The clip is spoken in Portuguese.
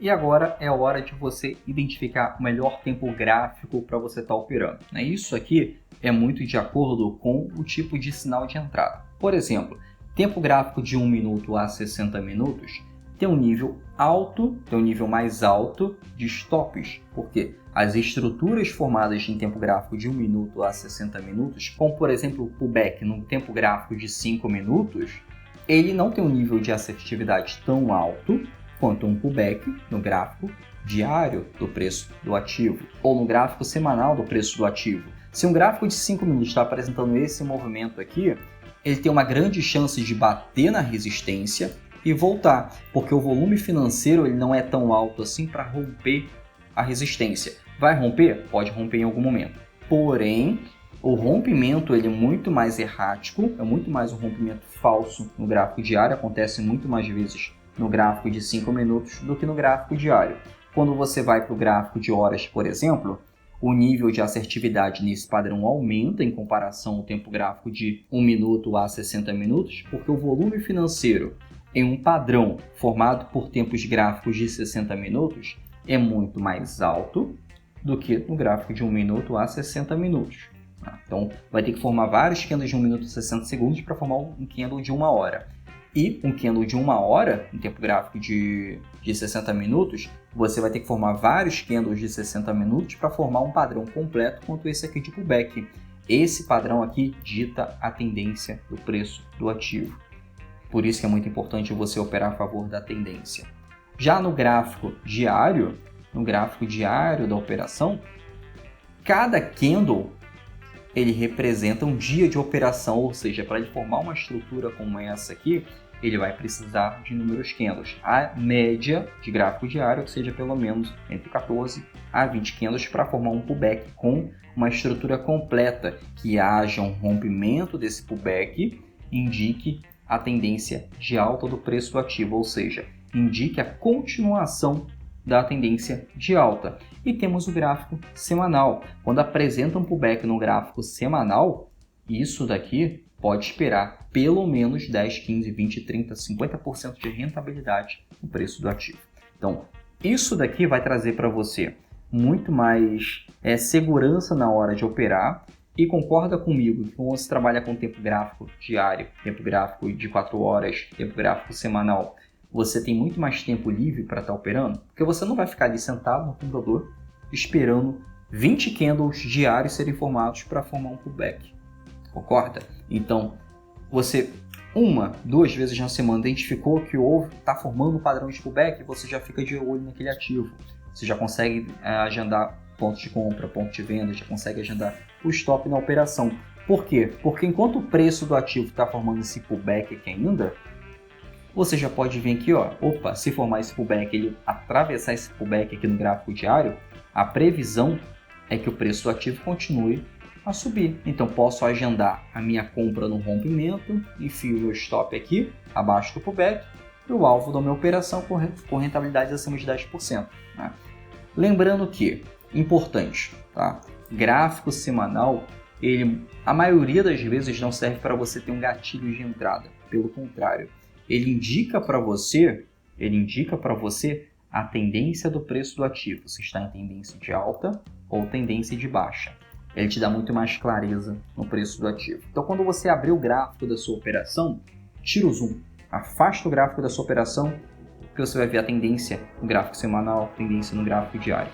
E agora é a hora de você identificar o melhor tempo gráfico para você estar operando. Isso aqui é muito de acordo com o tipo de sinal de entrada. Por exemplo, tempo gráfico de 1 minuto a 60 minutos tem um nível alto, tem um nível mais alto de stops, porque as estruturas formadas em tempo gráfico de 1 minuto a 60 minutos, como por exemplo o pullback no tempo gráfico de 5 minutos, ele não tem um nível de assertividade tão alto quanto um pullback no gráfico diário do preço do ativo ou no gráfico semanal do preço do ativo. Se um gráfico de 5 minutos está apresentando esse movimento aqui, ele tem uma grande chance de bater na resistência e voltar, porque o volume financeiro ele não é tão alto assim para romper a resistência. Vai romper? Pode romper em algum momento. Porém, o rompimento ele é muito mais errático, é muito mais um rompimento falso no gráfico diário, acontece muito mais vezes no gráfico de 5 minutos do que no gráfico diário. Quando você vai para o gráfico de horas, por exemplo, o nível de assertividade nesse padrão aumenta em comparação ao tempo gráfico de 1 minuto a 60 minutos, porque o volume financeiro em um padrão formado por tempos gráficos de 60 minutos é muito mais alto do que no gráfico de 1 minuto a 60 minutos. Então, vai ter que formar vários candles de 1 minuto e 60 segundos para formar um candle de 1 hora. E um candle de 1 hora, em tempo gráfico de 60 minutos, você vai ter que formar vários candles de 60 minutos para formar um padrão completo quanto esse aqui de pullback. Esse padrão aqui dita a tendência do preço do ativo. Por isso que é muito importante você operar a favor da tendência. Já no gráfico diário da operação, cada candle ele representa um dia de operação, ou seja, para ele formar uma estrutura como essa aqui, ele vai precisar de inúmeros candles. A média de gráfico diário que seja pelo menos entre 14 a 20 candles para formar um pullback com uma estrutura completa, que haja um rompimento desse pullback, indique a tendência de alta do preço do ativo, ou seja, indique a continuação da tendência de alta. E temos o gráfico semanal. Quando apresenta um pullback no gráfico semanal, isso daqui pode esperar pelo menos 10, 15, 20, 30, 50% de rentabilidade no preço do ativo. Então, isso daqui vai trazer para você muito mais segurança na hora de operar. E concorda comigo que quando você trabalha com tempo gráfico diário, tempo gráfico de 4 horas, tempo gráfico semanal, você tem muito mais tempo livre para estar operando, porque você não vai ficar ali sentado no computador esperando 20 candles diários serem formados para formar um pullback. Concorda? Então, você 1, 2 vezes na semana identificou que está formando um padrão de pullback, você já fica de olho naquele ativo. Você já consegue agendar pontos de compra, ponto de venda, já consegue agendar o stop na operação. Por quê? Porque enquanto o preço do ativo está formando esse pullback aqui ainda, você já pode vir aqui, se formar esse pullback, ele atravessar esse pullback aqui no gráfico diário, a previsão é que o preço do ativo continue a subir. Então, posso agendar a minha compra no rompimento, enfio o meu stop aqui, abaixo do pullback, e o alvo da minha operação com rentabilidade acima de 10%. Né? Lembrando que, importante, tá? Gráfico semanal, a maioria das vezes não serve para você ter um gatilho de entrada. Pelo contrário, ele indica para você a tendência do preço do ativo, se está em tendência de alta ou tendência de baixa. Ele te dá muito mais clareza no preço do ativo. Então, quando você abrir o gráfico da sua operação, tira o zoom, afasta o gráfico da sua operação, que você vai ver a tendência no gráfico semanal, tendência no gráfico diário.